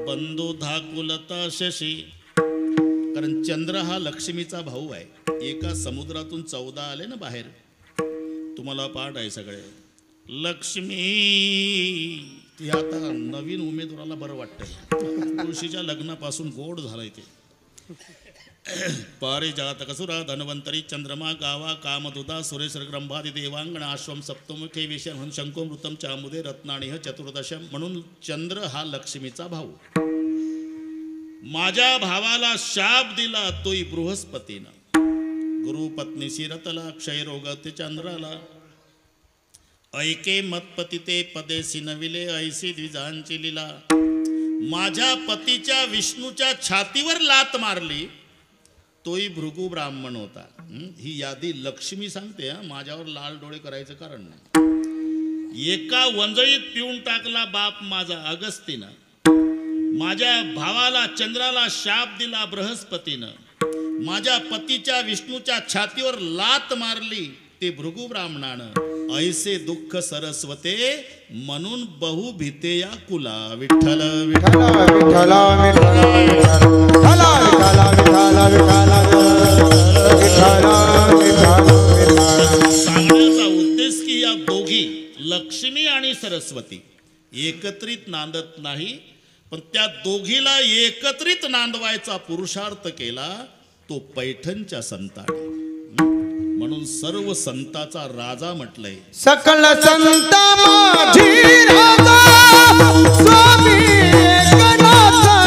बंधू धाकुलता शशी. कारण चंद्र हा लक्ष्मीचा भाऊ आहे. एका समुद्रातून 14 आले ना बाहेर. तुम्हाला पाठ आहे सगळे. लक्ष्मी ती आता नवीन उमेदवाराला बरं वाटतंय. तुळशीच्या लग्नापासून गोड झालंय ते. पारिजातक सुरा धन्वंतरी चंद्रमा गावा कामदुदा सुरेश्वर ग्रंभादी देवांगण आश्वम सप्तमुखे विषय म्हणून शंकुमृतम चामुदे रत्नाणिह चतुर्दश. म्हणून चंद्र हा लक्ष्मीचा भाऊ. माझ्या भावाला शाप दिला तोही बृहस्पतीनं. गुरुपत्नीशी रतला क्षयरोग ते चंद्राला. ऐके मतपती ते पदेसी नविले ऐसी द्विजांची लीला. माझ्या पतीच्या विष्णूच्या छातीवर लात मारली तोही भृगु ब्राह्मण होता. ही यादी लक्ष्मी सांगते. माझ्यावर लाल डोळे करायचं कारण नाही. एका वंजळीत पिऊन टाकला बाप माझा अगस्तीनं. माझ्या भावाला चंद्राला शाप दिला बृहस्पतीनं. माझ्या पतीच्या विष्णूच्या छातीवर लात मारली ते भृगु ब्राह्मणानं. ऐसे दुःख सरस्वते म्हणून बहु भीते या कुला. विठ्ठल विठ्ठल विठ्ठल सांगण्याचा उद्देश की या दोघी लक्ष्मी आणि सरस्वती एकत्रित नांदत नाही, पण त्या दोघीला एकत्रित नांदवायचा पुरुषार्थ केला तो पैठणच्या संतांनी. म्हणून सर्व संताचा राजा म्हटलंय. सकल संत माझी राजा स्वामी एकनाथ माझा.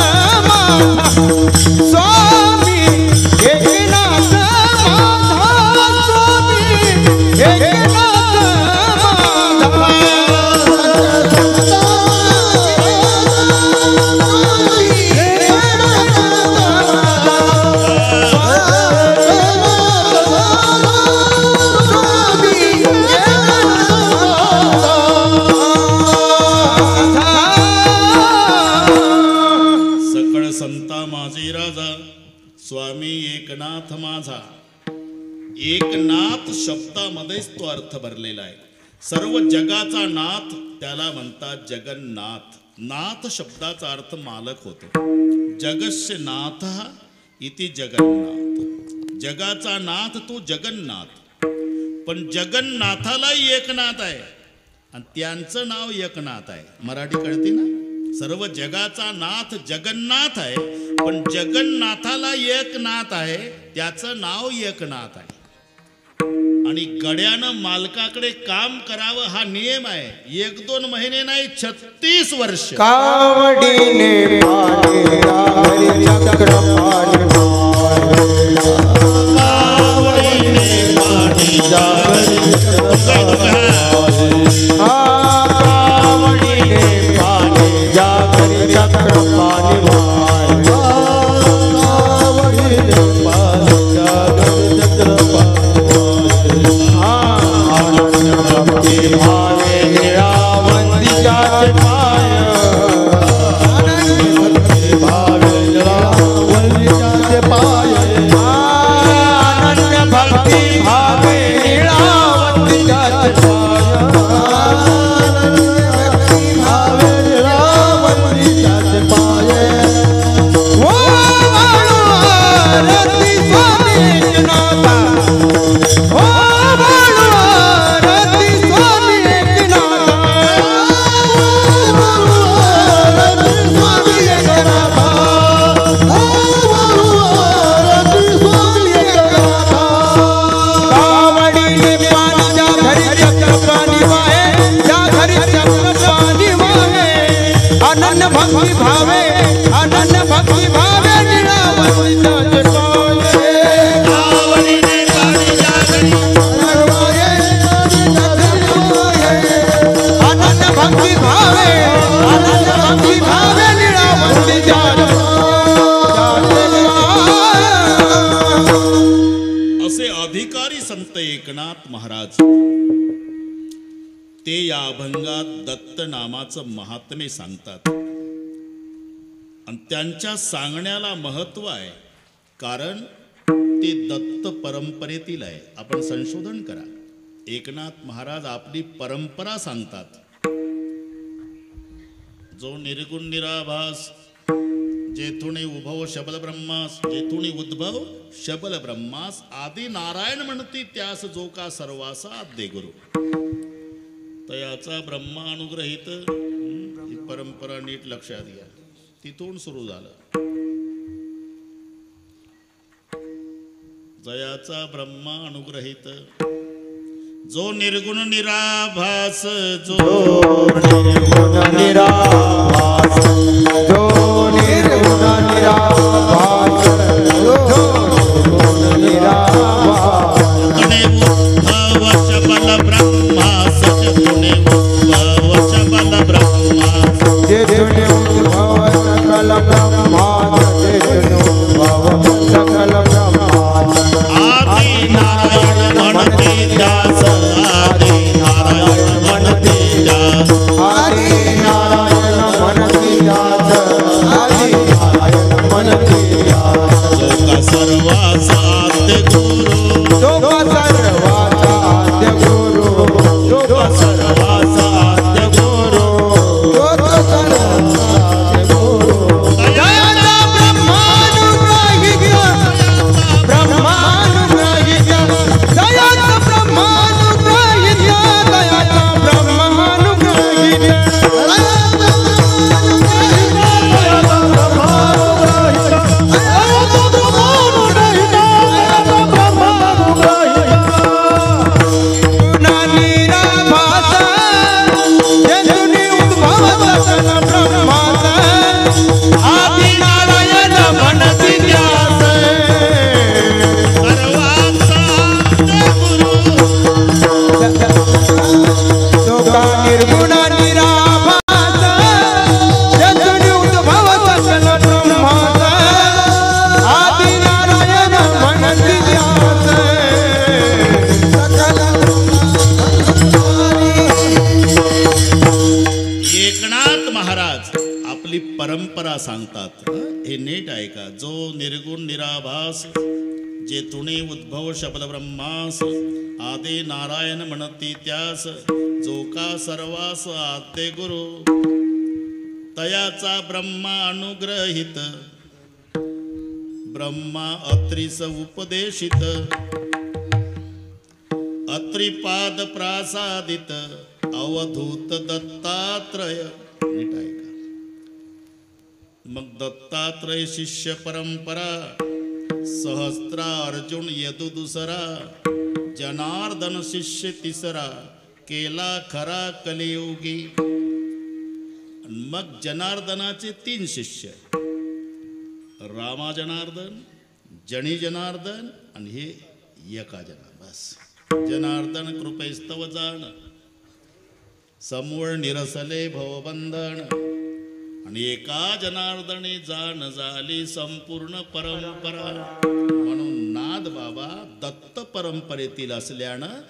स्वामी एकनाथ माझा. स्वामी एकनाथ स्वामी एकनाथ माझा. एकनाथ शब्दामध्येच तो अर्थ भरलेला आहे. सर्व जगाचा नाथ त्याला म्हणतात जगन्नाथ. नाथ शब्दाचा अर्थ मालक होतो. जगस्य नाथ इति जगन्नाथ. जगाचा नाथ तो जगन्नाथ. पण जगन्नाथालाही एकनाथ आहे आणि त्यांचं नाव एकनाथ आहे. मराठी कळते ना. सर्व जगाचा नाथ जगन्नाथ आहे, पण जगन्नाथाला एकनाथ आहे, त्याचं नाव एकनाथ आहे. आणि गड्यानं मालकाकडे काम करावं हा नियम आहे. 1-2 महिने नाही, 36 वर्ष. कावडीने एकनाथ महाराज ते या अभंगात दत्त नामाचं महात्म्य सांगतात. आणि त्यांच्या सांगण्याला महत्व आहे, कारण ते दत्त परंपरेतील आहे. आपण संशोधन करा. एकनाथ महाराज आपली परंपरा सांगतात. जो निर्गुण निराभास जेथुनी उभव शबल ब्रह्मास, जेथुनी उद्भव शबल ब्रह्मास आदी नारायण म्हणती त्यास जो का सर्वासा आद्य गुरु. तयाचा ब्रह्मा अनुग्रहित ही परंपरा नीट लक्षात घ्या. तिथून सुरू झालं. जयाचा ब्रह्मा अनुग्रहित जो निर्गुण निराभास, जो निर्गुण निराभास, जो निर्गुण निराभास, जो निर्गुण निराभास. तुने उद्भव शबल ब्रह्मास, तुने उद्भव शबल ब्रह्मास, जेथुनी उद्भव सकल ब्रह्मास, जेथुनी उद्भव सकल ब्रह्मास. आदि नारायण म्हणते त्यास, आदि नारायण म्हणते त्यास, आदि नारायण म्हणती त्यास, आदि नारायण म्हणती त्यास. जो का सर्वासा आद्य गुरु, जो का सर्वाचा आद्य गुरु, जो का सर्वासा आद्य गुरु. जो का सर्वाचा आद्य गुरु. दयाचा ब्रह्मानुग्रहित, ब्रह्मानुग्रहित, दयाचा ब्रह्मानुग्रहित, दयाचा ब्रह्मानुग्रहित, गुणा निराभास, जेथुनी उद्भव सकल ब्रह्मास, आदि नारायण म्हणती त्यास. सर्वाचा आद्य गुरु. जो का निर्गुण निराभास, जेथुनी उद्भव सकल ब्रह्मास, आदि नारायण म्हणती त्यास. सकल एकनाथ महाराज आपली परंपरा सांगतात. हे नीट ऐका. जो निर्गुण निराभास, जेथुनी उद्भव शबल ब्रह्मास, आदि नारायण म्हणती त्यास, जो का सर्वास आद्य गुरु. तयाचा ब्रह्मा अनुग्रहित, ब्रह्मा अत्रिस उपदेशित, अत्रिपाद प्रासादित, अवधूत दत्तात्रय. नीट ऐका. मग दत्तात्रय शिष्य परंपरा, सहस्त्रा अर्जुन यदु दुसरा, जनार्दन शिष्य तिसरा, केला खरा कलियुगी. मग जनार्दनाचे 3 शिष्य, रामा जनार्दन, जनी जनार्दन आणि हे एका जनार्दन. बस. जनार्दन कृपेस्तव जाण, समूळ निरसले भवबंधन, आणि एका जनार्दने जाण झाली संपूर्ण परंपरा. म्हणून नाद बाबा दत्त परंपरेतील असल्यानं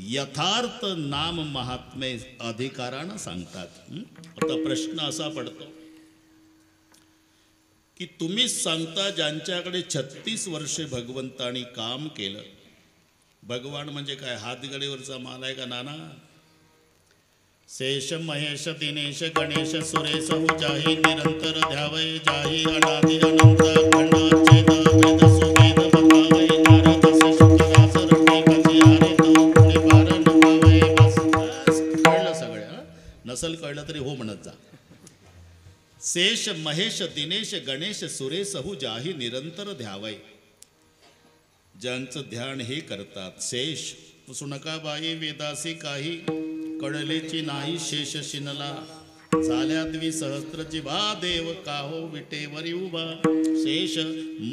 यथार्थ नाम महात्मे अधिकारानं सांगतात. आता प्रश्न असा पडतो की तुम्हीच सांगता ज्यांच्याकडे 36 वर्षे भगवंतानी काम केलं. भगवान म्हणजे काय, हातगडीवरचा माल आहे का नाना? शेष महेश दिनेश गणेश सुरेश हो जाही निरंतर ध्यावय, जाही अनादि अनंत अखंड अच्छेद अभेद सुभेद बतावय, नारद से शुकदास रटी कथी हारे तो पुणे पार नभावय. बस कळलं सगळं. नसल कळलं तरी हो म्हणत जा. शेष महेश दिनेश गणेश सुरेश हो जाही निरंतर ध्यावय. ज्यांचं ध्यान हे करतात. शेष पुसू नका बाई वेदासी काही, कळलेची नाही शेष शिनला, झाल्या द्विसहस्त्र जिभा देव काहो विटेवरी उभा. शेष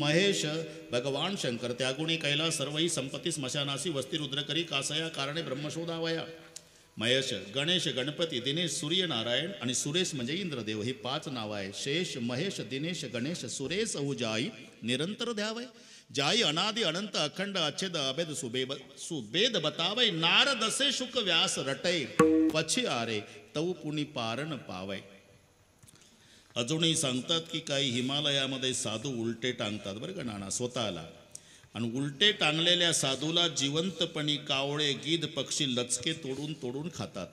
महेश भगवान शंकर, त्यागुणी कैला सर्वही संपत्ती स्मशानासी, वस्ती रुद्र करी कासया कारणे ब्रह्मशोधावया. महेश गणेश गणपती दिनेश सूर्यनारायण आणि सुरेश म्हणजे इंद्रदेव, ही 5 नावं आहे. शेष महेश दिनेश गणेश सुरेश हो जाई निरंतर ध्यावय, जाई अनादि अनंत अखंड अच्छेद अभेद सुबेद बतावय, नारद से शुक व्यास रटय, पछी आरे तव पुनी पारण पावय. अजूनही सांगतात की काही हिमालयामध्ये साधू उलटे टांगतात बरं का नाना स्वतःला, आणि उलटे टांगलेल्या साधूला जिवंतपणी कावळे गिध पक्षी लचके तोडून तोडून खातात.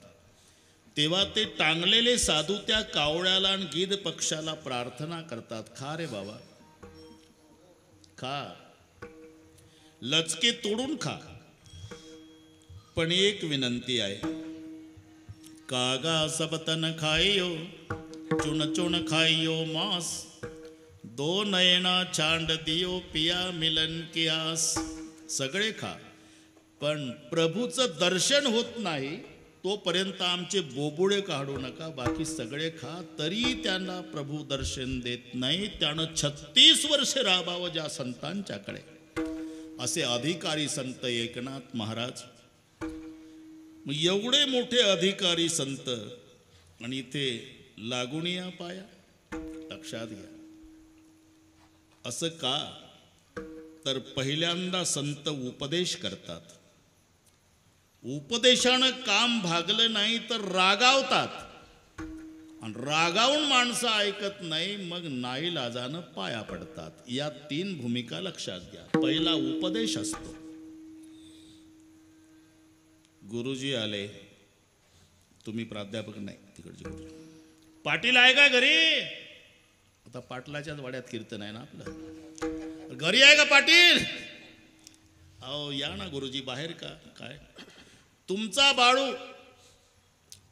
तेव्हा ते टांगलेले साधू त्या कावळ्याला आणि गिध पक्षाला प्रार्थना करतात, खा रे बाबा खा, लचके तोडून खा, पण एक विनंती आहे, कागा सब तन खाइयो, चुन चुन खाइयो मांस, दो नयना छांड दियो पिया मिलन की आस. सगळे खा, पण प्रभूचं दर्शन होत नाही तोपर्यंत आमचे बोबुळे काढू नका, बाकी सगळे खा. तरी त्यांना प्रभू दर्शन देत नाही. त्यानं 36 वर्षे राहावं ज्या संतांच्याकडे, असे अधिकारी संत एकनाथ महाराज. मग एवढे मोठे अधिकारी संत आणि इथे लागून या पाया, लक्षात घ्या. असं का? तर पहिल्यांदा संत उपदेश करतात, उपदेशानं काम भागलं नाही तर रागावतात, आणि रागावून माणसं ऐकत नाही, मग नाईलाजानं पाया पडतात. या 3 भूमिका लक्षात घ्या. पहिला उपदेश असतो. गुरुजी आले, तुम्ही प्राध्यापक नाही, तिकडचे गुरुजी. पाटील आहे का घरी? आता पाटलाच्याच वाड्यात कीर्तन आहे ना आपलं. घरी आहे का पाटील? अहो या ना गुरुजी, बाहेर का? काय तुमचा बाळू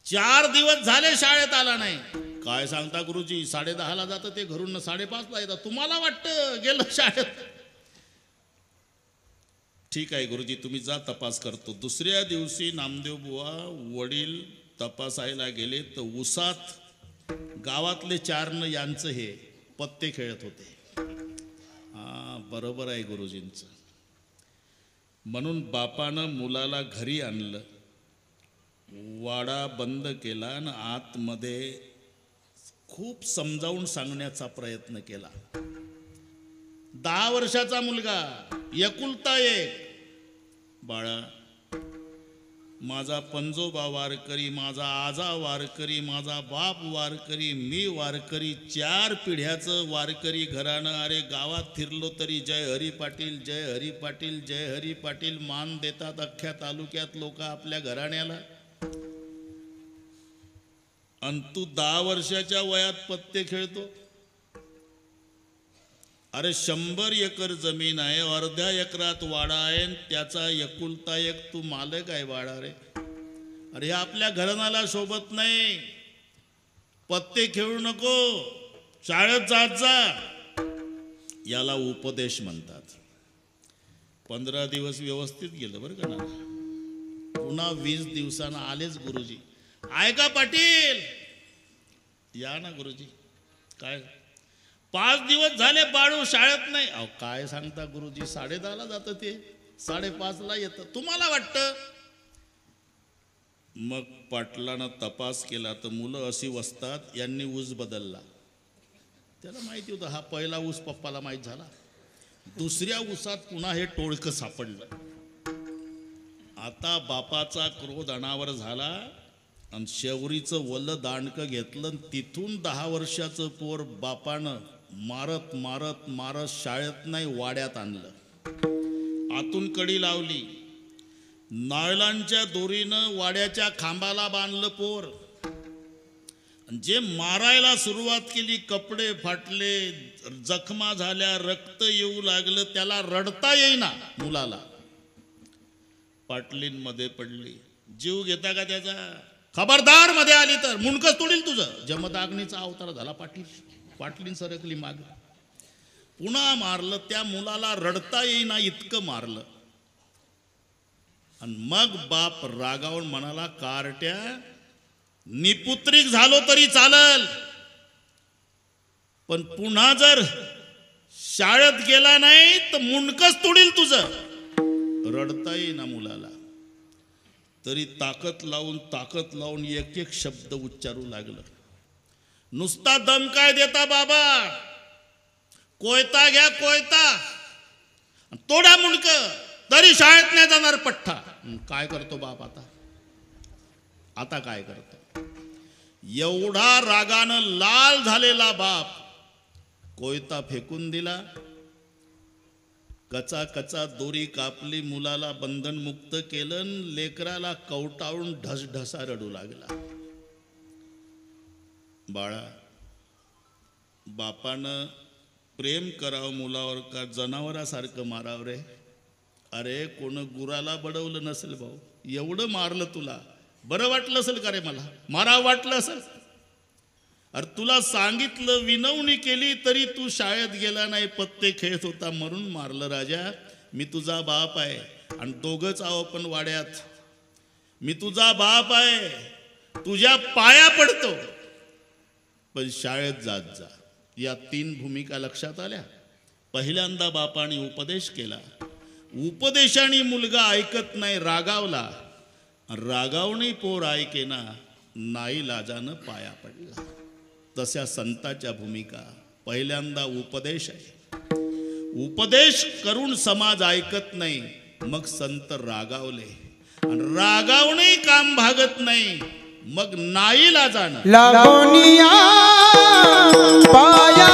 4 दिवस झाले शाळेत आला नाही. काय सांगता गुरुजी? 10:30 जातं ते घरून, 5:30 येतात. तुम्हाला वाटतं गेलं शाळेत? ठीक आहे गुरुजी, तुम्ही जा, तपास करतो. दुसऱ्या दिवशी नामदेव बुवा वडील तपासायला गेले तर उसात गावातले 4 यांचं हे पत्ते खेळत होते. बरोबर आहे गुरुजींचं. म्हणून बापानं मुलाला घरी आणलं, वाडा बंद केला आणि आतमध्ये खूप समजावून सांगण्याचा प्रयत्न केला. 10 वर्षाचा मुलगा, एकुलता एक. बाळा, माझा पंजोबा वारकरी, माझा आजा वारकरी, माझा बाप वारकरी, मी वारकरी, 4 पिढ्याचं वारकरी घराणं. अरे गावात फिरलो तरी जय हरी पाटील, जय हरी पाटील, जय हरी पाटील मान देतात अख्ख्या तालुक्यात लोक आपल्या घराण्याला. आणि तू 10 वर्षाच्या वयात पत्ते खेळतो. अरे 100 एकर जमीन आहे, अर्ध्या एकरात वाडा आहे, त्याचा एकुलता एक तू मालक आहे बाळा रे. अरे आपल्या घराण्याला शोभत नाही. पत्ते खेळू नको, शाळेत जात जा. याला उपदेश म्हणतात. 15 दिवस व्यवस्थित गेलं बरं का ना. पुन्हा 20 दिवसानं आलेच गुरुजी. आहे का पाटील? या ना गुरुजी. काय 5 दिवस झाले बाळू शाळेत नाही. अहो काय सांगता गुरुजी, 10:30 जातं ते, 5:30 येतं. तुम्हाला वाटतं? मग पाटलानं तपास केला तर मुलं अशी वसतात, यांनी ऊस बदलला. त्याला माहिती होतं हा पहिला ऊस पप्पाला माहीत झाला. दुसऱ्या ऊसात पुन्हा हे टोळकं सापडलं. आता बापाचा क्रोध अनावर झाला आणि शेवरीचं वल्ल दांडकं घेतलं. तिथून 10 वर्षाचं पोर बापानं मारत मारत मारत शाळेत नाही वाड्यात आणलं. आतून कडी लावली, नायलॉनच्या दोरीनं वाड्याच्या खांबाला बांधलं पोर. जे मारायला सुरुवात केली, कपडे फाटले, जखमा झाल्या, रक्त येऊ लागलं. त्याला रडता येईना मुलाला. पाटलींमध्ये पडली. जीव घेता का त्याचा? खबरदार मध्ये आली तर मुंडकच तोडील तुझं. जमदाग्नीचा अवतार झाला पाटील. पाटलीन सरकली माग. पुन्हा मारलं. त्या मुलाला रडता येईना इतकं मारलं. आणि मग बाप रागावून म्हणाला, कारट्या, निपुत्रिक झालो तरी चालल, पण पुन्हा जर शाळेत गेला नाही तर मुंडकच तोडील तुझं. रडता येईना मुलाला, तरी ताकद लावून एक एक शब्द उच्चारू लागलं. नुसता दम काय देता बाबा? कोयता घ्या, कोयता, तोडा मुंडक, तरी शाळेत नाही जाणार पठ्ठा. काय करतो बाप आता काय करतो? एवढा रागानं लाल झालेला बाप कोयता फेकून दिला. कचा कचा दोरी कापली, मुलाला बंधन मुक्त केलं. लेकराला कवटाळून ढसढसा रडू लागला. बाळा, बापानं प्रेम करावं मुलावर का जनावरासारखं मारावं रे? अरे कोण गुराला बडवलं नसेल भाऊ, एवढं मारलं तुला, बरं वाटलं असेल का रे? मला मारावं वाटलं असेल? अरे तुला सांगितलं, विनवणी केली तरी तू शाळेत गेला नाही, पत्ते खेळत होता म्हणून मारलं. राजा, मी तुझा बाप आहे आणि दोघंच आहो पण वाड्यात. मी तुझा बाप आहे, तुझ्या पाया पडतो, पण शाळेत जात जा. या 3 भूमिका लक्षात आल्या. पहिल्यांदा बापाने उपदेश केला, उपदेशाने मुलगा ऐकत नाही, रागावला. रागावणे पोर ऐकेना, नाईलाजानं पाया पडला. तशा संताच्या भूमिका. पहिल्यांदा उपदेश आहे, उपदेश करून समाज ऐकत नाही, मग संत रागावले, आणि रागावणे काम भागत नाही, मग नाईलाजानं लागोनिया पाया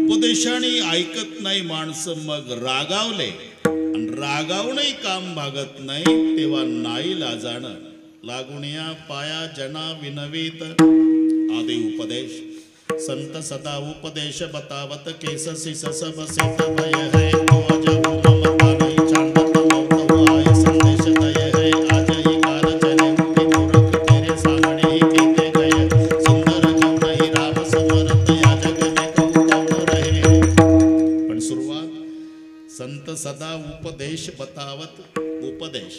उपदेशाने ऐकत नाही माणसं, मग रागावले आणि रागावणे काम भागत नाही, तेव्हा नाईलाजानं लागुनिया पाया जना विनवीत. आदि उपदेश. संत सदा उपदेश बतावत, केससी ससब सित भय है, तो अजहु ममता नहीं छांडत मौत हो आए, संदेश दय है आज ही काल चले, मुनि मूर्ख तेरे सामने ही कीते गए, सुंदर जो नहीं राम समरत, या जग में कहूँ कौन रहे. पण सुरुवात संत सदा उपदेश बतावत. उपदेश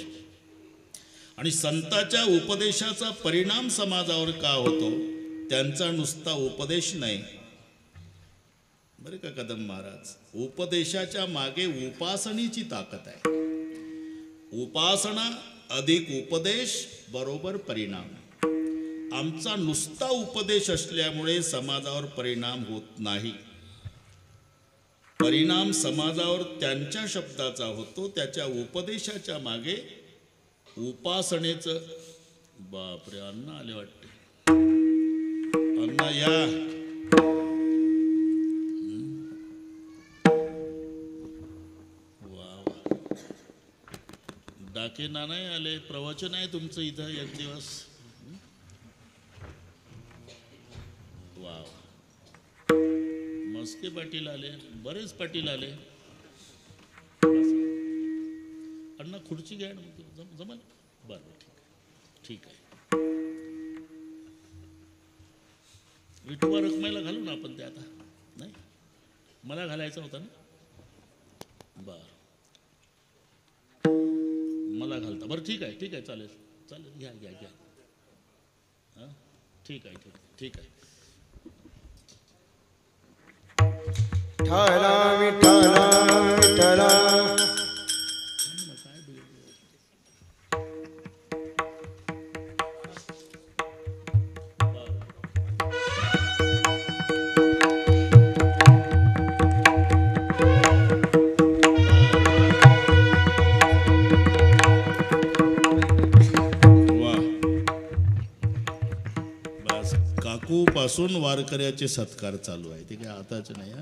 आणि संताच्या उपदेशाचा परिणाम समाजावर का होतो? त्यांचा नुसता उपदेश नाही बरे का कदम महाराज, उपदेशाच्या मागे उपासनेची ताकद आहे. उपासना अधिक उपदेश बरोबर परिणाम. आमचा नुसता उपदेश असल्यामुळे समाजावर परिणाम होत नाही. परिणाम समाजावर त्यांच्या शब्दाचा होतो, त्याच्या उपदेशाच्या मागे उपासनेचं. बापरे, अण्णा आले वाटते. अण्णा या. वा वा, डाके ना नाही आले, प्रवचन आहे तुमचं इथं एक दिवस. वा, मस्के पाटील आले, बरेच पाटील आले. खुर्ची घ्या ना, जमल. बरं ठीक आहे. विठोबा रखमाईला घालू ना आपण ते आता. नाही मला घालायचं होतं ना. बरं मला घालता. बरं ठीक आहे चालेल घ्या. हां ठीक आहे. विठ्ठला विठ्ठला विठ्ठला पासून वारकऱ्याचे सत्कार चालू आहे. ते काय आताच नाही.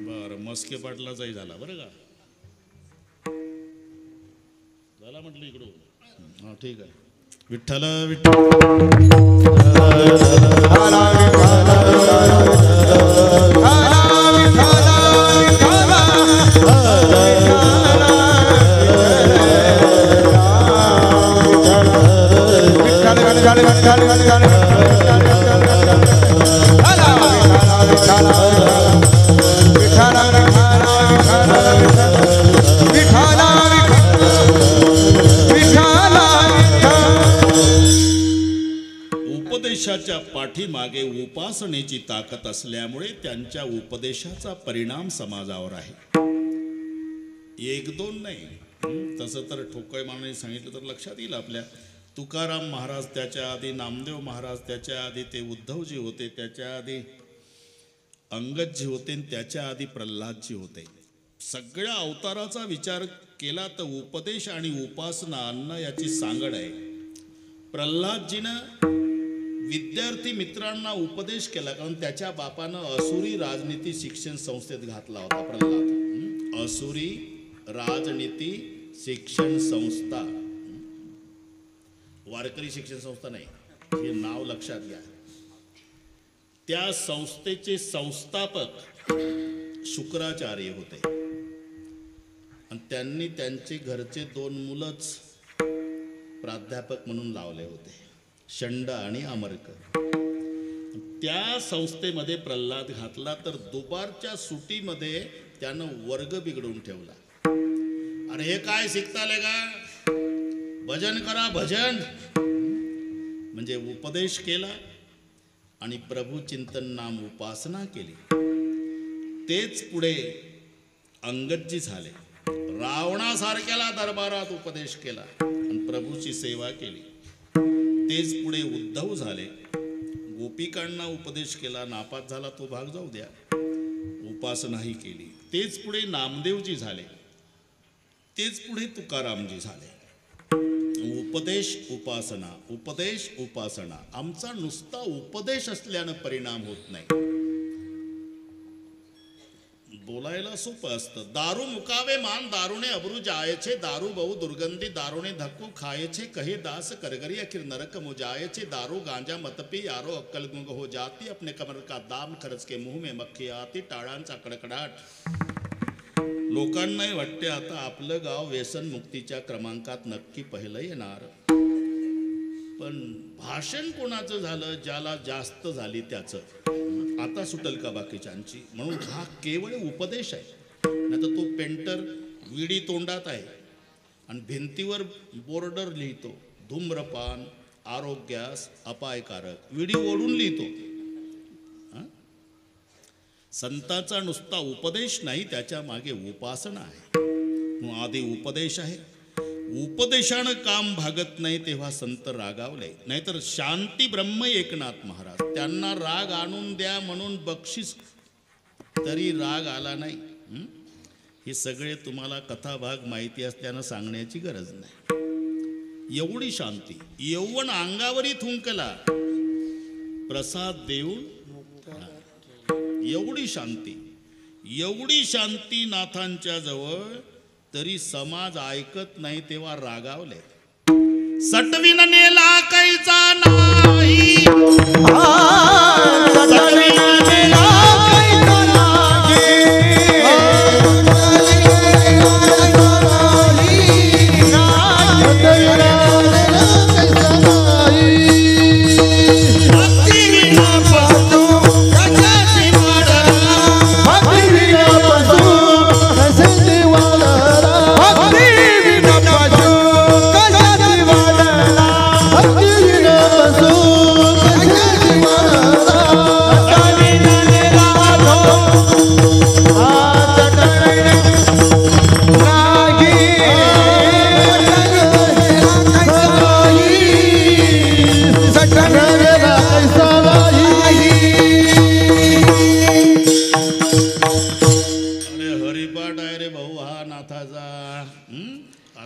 बरं मस्के पाटलाचाही झाला बरं का. झाला म्हटलं इकडून. हा ठीक आहे. विठ्ठल उपदेशाच्या पाठीमागे उपासनेची ताकद असल्यामुळे त्यांच्या उपदेशाचा परिणाम समाजावर आहे. एक दोन नाही. तसं तर ठोकळ मानाने सांगितलं तर लक्षात येईल आपल्या. तुकाराम महाराज त्याच्या आधी, नामदेव महाराज त्याच्या आधी, ते उद्धवजी होते त्याच्या आधी, अंगदजी होते, त्याच्या आधी प्रल्हादजी होते. सगळ्या अवताराचा विचार केला तर उपदेश आणि उपासना अन्न याची सांगड आहे. प्रल्हादजीनं विद्यार्थी मित्रांना उपदेश केला, कारण त्याच्या बापानं असुरी राजनीती शिक्षण संस्थेत घातला होता. प्रल्हाद असुरी राजनीती शिक्षण संस्था, वारकरी शिक्षण संस्था नाही, हे नाव लक्षात घ्या. त्या संस्थेचे संस्थापक शुक्राचार्य होते आणि त्यांनी त्यांचे घरचे 2 मुलंच प्राध्यापक म्हणून लावले होते, षंड आणि अमर्क. त्या संस्थेमध्ये प्रल्हाद घातला तर दुपारच्या सुटीमध्ये त्यानं वर्ग बिघडवून ठेवला. अरे हे काय शिकताले का, भजन करा भजन. म्हणजे उपदेश केला आणि प्रभू चिंतन नाम उपासना केली. तेच पुढे अंगदजी झाले. रावणासारख्याला दरबारात उपदेश केला आणि प्रभूची सेवा केली. तेच पुढे उद्धव झाले. गोपिकांना उपदेश केला, नापास झाला तो भाग जाऊ द्या, उपासनाही केली. तेच पुढे नामदेवजी झाले. तेच पुढे तुकारामजी झाले. उपदेश उपासना, उपदेश उपासना. आमचा नुसता उपदेश असल्यानं परिणाम होत नाही. बोलायला सोपं असतं. दारू मुकावे मान दारूने अब्रू जायचे, दारू बहु दुर्गंधी दारूने धक्कू खायचे, कहे दास करगरी अखिर नरक मुजायचे, दारू गांजा मतपी यारो अक्कल गुंग हो जाती, अपने कमर का दाम खर्च के मुंह में मक्खी आती, टाळांचा कडकडाट. लोकांनाही वाटते आता आपलं गाव व्यसन मुक्तीच्या क्रमांकात नक्की पहिलं येणार. पण भाषण कोणाचं झालं, ज्याला जास्त झाली त्याचं आता सुटल का बाकीच्यांची. म्हणून हा केवळ उपदेश आहे. नाही तर तो पेंटर विडी तोंडात आहे आणि भिंतीवर बोर्डर लिहितो, धूम्रपान आरोग्यास अपायकारक, विडी ओढून लिहितो. संतांचा नुसता उपदेश नाही, त्याच्या मागे उपासना आहे. आधी उपदेश आहे. उपदेशानं काम भागत नाही तेव्हा संत रागावले. नाहीतर शांती ब्रह्म एकनाथ महाराज, त्यांना राग आणून द्या म्हणून बक्षीस तरी राग आला नाही. हे सगळे तुम्हाला कथाभाग माहिती असल्यानं सांगण्याची गरज नाही. एवढी शांती, यौवन अंगावरी थुंकला प्रसाद देऊन, एवढी शांती नाथांच्या जवळ, तरी समाज ऐकत नाही तेव्हा रागावले. सटविन नेला कैचा नाही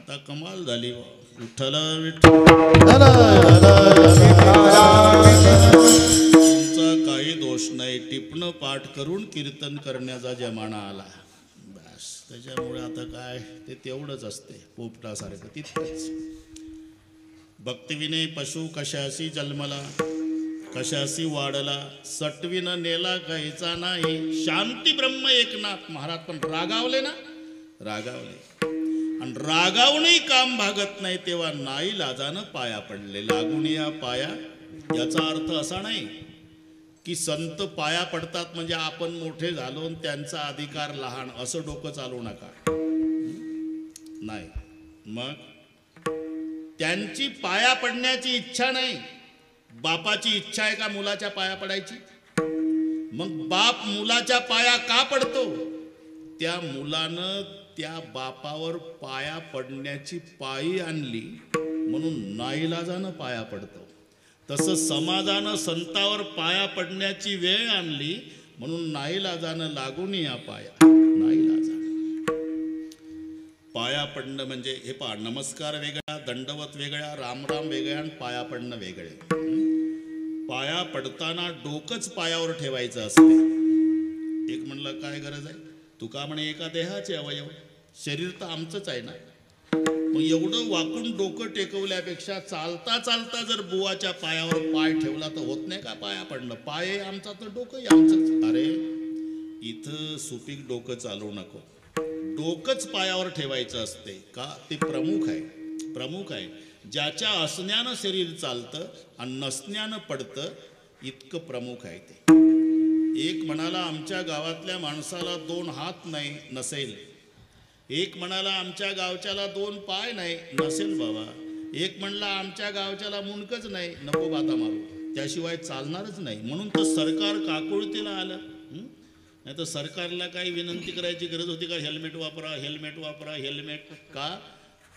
आता कमाल झाली बा. विठ्ठल विठ्ठल. तुमचा काही दोष नाही. टिपणं पाठ करून कीर्तन करण्याचा जमाना आला. बस त्याच्यामुळे आता काय ते तेवढंच असते पोपटासारखं तितकंच. भक्तिविने पशु कशाशी जन्मला कशाशी वाढला सटवीनं नेला काहीचा नाही. शांती ब्रह्म एकनाथ महाराज पण रागावले ना. रागावले आणि रागावूनही काम भागत नाही तेव्हा नाही लाजानं पाया पडले. लागून या पाया याचा अर्थ असा नाही की संत पाया पडतात म्हणजे आपण मोठे झालो आणि त्यांचा अधिकार लहान असं डोकं चालू नका. नाही मग त्यांची पाया पडण्याची इच्छा नाही. बापाची इच्छा आहे का मुलाच्या पाया पडायची? मग बाप मुलाच्या पाया का पडतो? त्या मुलानं त्या बापावर पाया पडण्याची पायी आणली म्हणून नाईलाजानं पाया पडतो. तसं समाजानं संतावर पाया पडण्याची वेळ आणली म्हणून नाईलाजानं लागून या पाया. नाईलाजानं पाया पडणं म्हणजे हे पहा, नमस्कार वेगळा, दंडवत वेगळा, रामराम वेगळ्या आणि पाया पडणं वेगळे. पाया पडताना डोकंच पायावर ठेवायचं असते. एक म्हणलं काय गरज आहे? तुका म्हणे एका देहाचे अवयव, शरीर तर आमचंच आहे ना. मग एवढं वाकून डोकं टेकवल्यापेक्षा चालता चालता जर बुवाच्या पायावर पाय ठेवला तर होत नाही का पाया पडणं? पाय आमचा तर डोकंही आमचंच. अरे इथं सुपीक डोकं चालवू नको. डोकंच पायावर ठेवायचं असते का? ते प्रमुख आहे. प्रमुख आहे. ज्याच्या असण्यानं शरीर चालतं आणि नसण्यानं पडतं इतकं प्रमुख आहे ते. एक म्हणाला आमच्या गावातल्या माणसाला 2 हात नाही नसेल. एक म्हणाला आमच्या गावच्याला 2 पाय नाही नसेल बाबा. एक म्हणला आमच्या गावच्याला मुंडकच नाही, नको बाता मारू, त्याशिवाय चालणारच नाही. म्हणून तर सरकार काकुळतीला आलं. नाही तर सरकारला काही विनंती करायची गरज होती का? हेल्मेट वापरा, हेल्मेट वापरा, हेल्मेट का?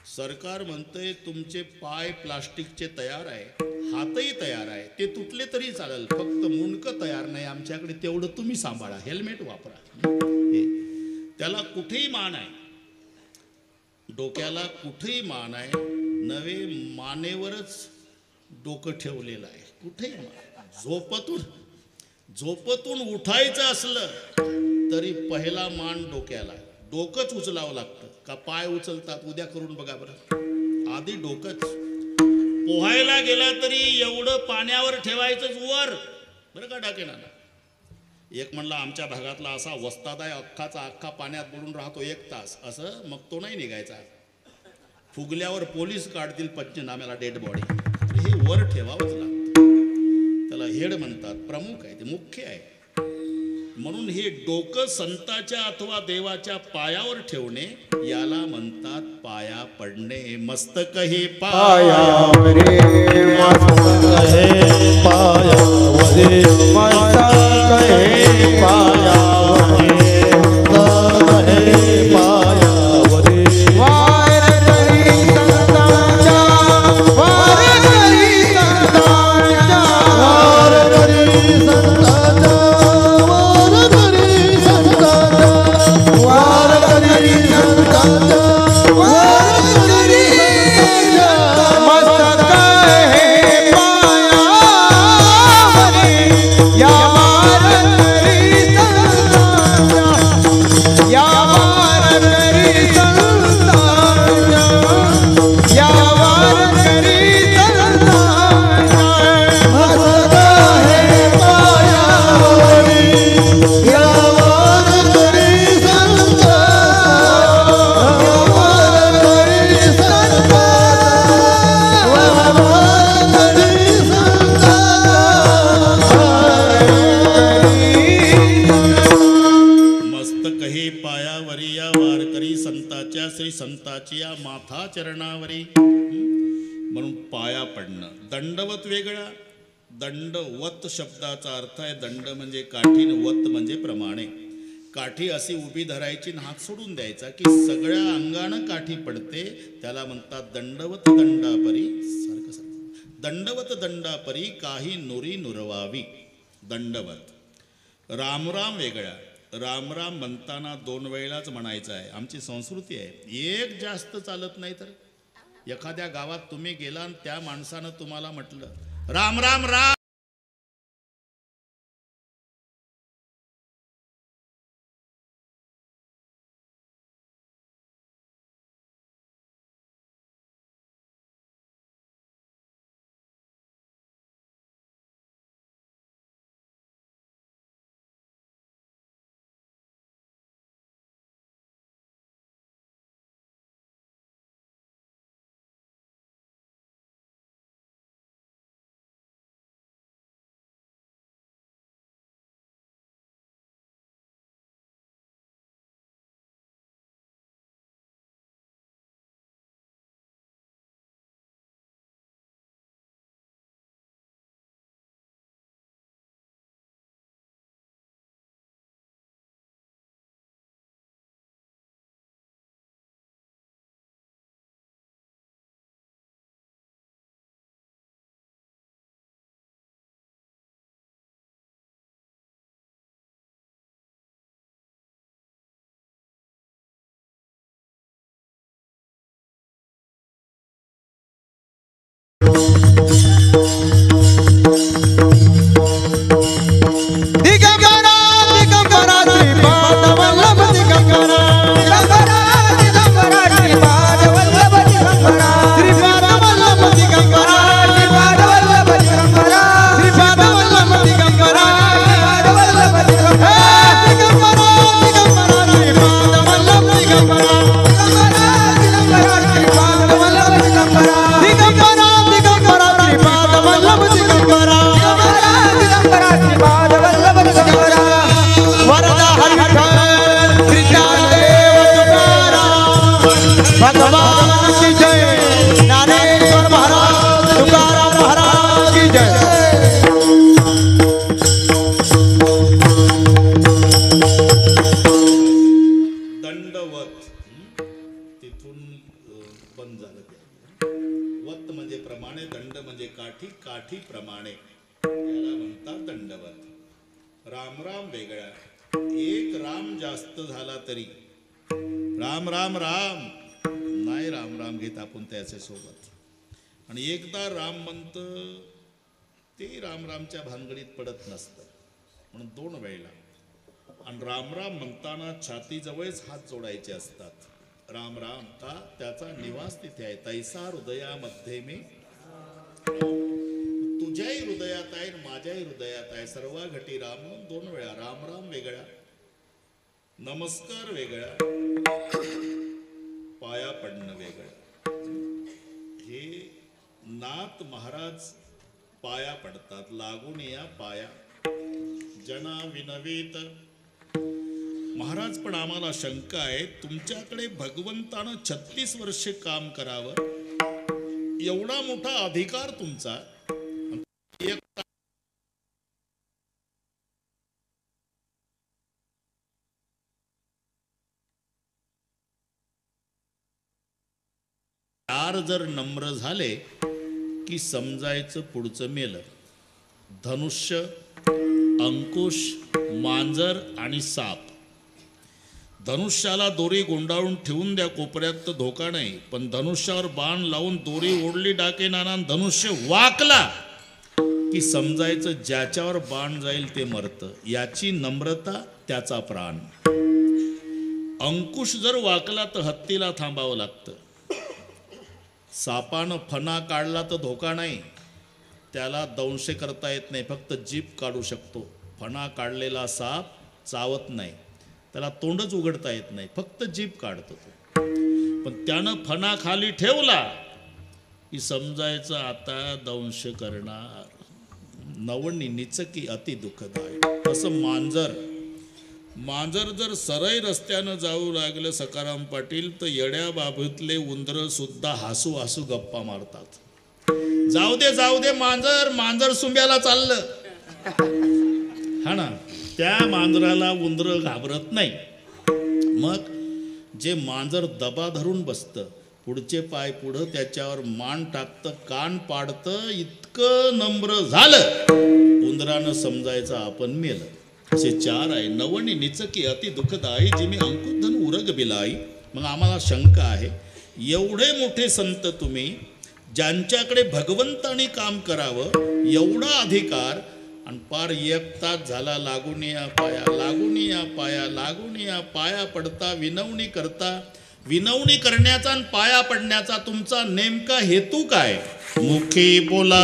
सरकार म्हणतंय तुमचे पाय प्लास्टिकचे तयार आहे, हातही तयार आहे, ते तुटले तरी चालेल, फक्त मुंडकं तयार नाही आमच्याकडे, तेवढं तुम्ही सांभाळा, हेल्मेट वापरा. त्याला कुठेही मान आहे. डोक्याला कुठेही मान आहे. नवे मानेवरच डोकं ठेवलेलं आहे. कुठेही मान. झोपतून उठायचं असलं तरी पहिला मान डोक्याला. डोकंच उचलावं लागतं का पाय उचलतात? उद्या करून बघा बरं. आधी डोकंच. पोहायला गेला तरी एवढं पाण्यावर ठेवायचंच वर बरं का टाकेना. एक म्हणला आमच्या भागातला असा वस्ताद आहे, अख्खाचा अख्खा पाण्यात बुडून राहतो 1 तास. असं मग तो नाही निघायचा. फुगल्यावर पोलीस काढतील पंचनाम्याला डेड बॉडी. हे वर ठेवावंच लागतं. त्याला हेड म्हणतात. प्रमुख आहे ते, मुख्य आहे. म्हणून हे डोकं संताच्या अथवा देवाच्या पायावर ठेवणे याला म्हणतात पाया पडणे. मस्तक हे पायावरे मस्तक हे पायावरे मस्तक हे पायावरे मस्तक हे पायावरे वार करी संतांच्या वार करी संतांच्या वार करी संतांच्या वार करी संतांच्या वार करी संतांच्या वार करी मस्तक हे पायावरे या वार करी संतांच्या या वार करी संतांच्या या वार करी संतांच्या मस्तक हे पायावरे या वार करी संतांच्या या वार करी संतांच्या या वार करी मस्तक हे पायावरी या वारकरी संताच्या श्री संताची या माथा चरणावरी. म्हणून पाया पडणं. दंडवत वेगळा. दंडवत शब्दाचा अर्थ आहे दंड म्हणजे काठी, वत म्हणजे प्रमाणे. काठी अशी उभी धरायची आणि हात सोडून द्यायचा की सगळ्या अंगानं काठी पडते. त्याला म्हणतात दंडवत दंडापरी. सारखं सारखं दंडवत दंडापरी काही नुरी नुरवावी. दंडवत. रामराम वेगळा. राम राम म्हणताना 2 वेळाच म्हणायचं आहे. आमची संस्कृती आहे. एक जास्त चालत नाही. तर एखाद्या गावात तुम्ही गेला आणि त्या माणसानं तुम्हाला म्हटलं राम राम राम, काठी प्रमाणे याला म्हणतात दंडवत. राम राम वेगळा. एक राम जास्त झाला तरी राम राम राम नाही राम राम घेत आपण त्याच्या सोबत. आणि एकदा राम म्हणत ते राम रामच्या भानगडीत पडत नसतं म्हणून 2 वेळेला. आणि राम राम म्हणताना छातीजवळच हात जोडायचे असतात. राम राम का त्याचा निवास तिथे आहे. तैसा हृदयामध्ये मी तुझ्याही हृदयात आहे माझ्याही हृदयात आहे. सर्व घटी राम. 2 वेळा राम राम वेगळा, नमस्कार वेगळा, पाया पडणं वेगळं. हे नाथ महाराज पाया पडतात. लागून या पाया जना विनवीत. महाराज पण आम्हाला शंका आहे तुमच्याकडे भगवंतानं 36 वर्षे काम करावं एवढा मोठा अधिकार तुमचा. जर नम्र झाले की समजायचं पुढचं मेलं. धनुष्य, अंकुश, मांजर आणि साप. धनुष्याला दोरी गुंडाळून ठेवून द्या कोपऱ्यात तर धोका नाही. पण धनुष्यावर बाण लावून दोरी ओढली डाकेनाना धनुष्य वाकला की समजायचं ज्याच्यावर बाण जाईल ते मरतं. याची नम्रता त्याचा प्राण. अंकुश जर वाकला तर हत्तीला थांबावं लागतं. सापानं फणा काढला तर धोका नाही. त्याला दंश करता येत नाही. फक्त जीभ काढू शकतो. फणा काढलेला साप चावत नाही. त्याला तोंडच उघडता येत नाही. फक्त जीभ काढतो तो. पण त्यानं फणा खाली ठेवला की समजायचं आता दंश करणार. नवणी निचकी अति दुःखदाय. तसं मांजर जर सरळ रस्त्यानं जाऊ लागलं सकाराम पाटील तर येड्या बाबतीतले उंदर सुद्धा हसू हसू गप्पा मारतात. जाऊ दे मांजर सुंब्याला चाललं. हा ना. त्या मांजराला उंदर घाबरत नाही. मग जे मांजर दबा धरून बसतं, पुढचे पाय पुढं त्याच्यावर मान टाकतं, कान पाडतं, इतकं नम्र झालं उंदरानं समजायचं आपण मेलं. असे चार आहे. नवणी निचकी अति दुःखदायी जिमी अंकुधन उरग बिलाई. मग आम्हाला शंका आहे, एवढे मोठे संत तुम्ही, ज्यांच्याकडे भगवंतानी काम करावं एवढा अधिकार, आणि पार एक तास झाला लागून या पाया, लागून या पाया, लागून या पाया पडता, विनवणी करता. विनवणी करण्याचा आणि पाया पडण्याचा तुमचा नेमका हेतू काय? मुखी बोला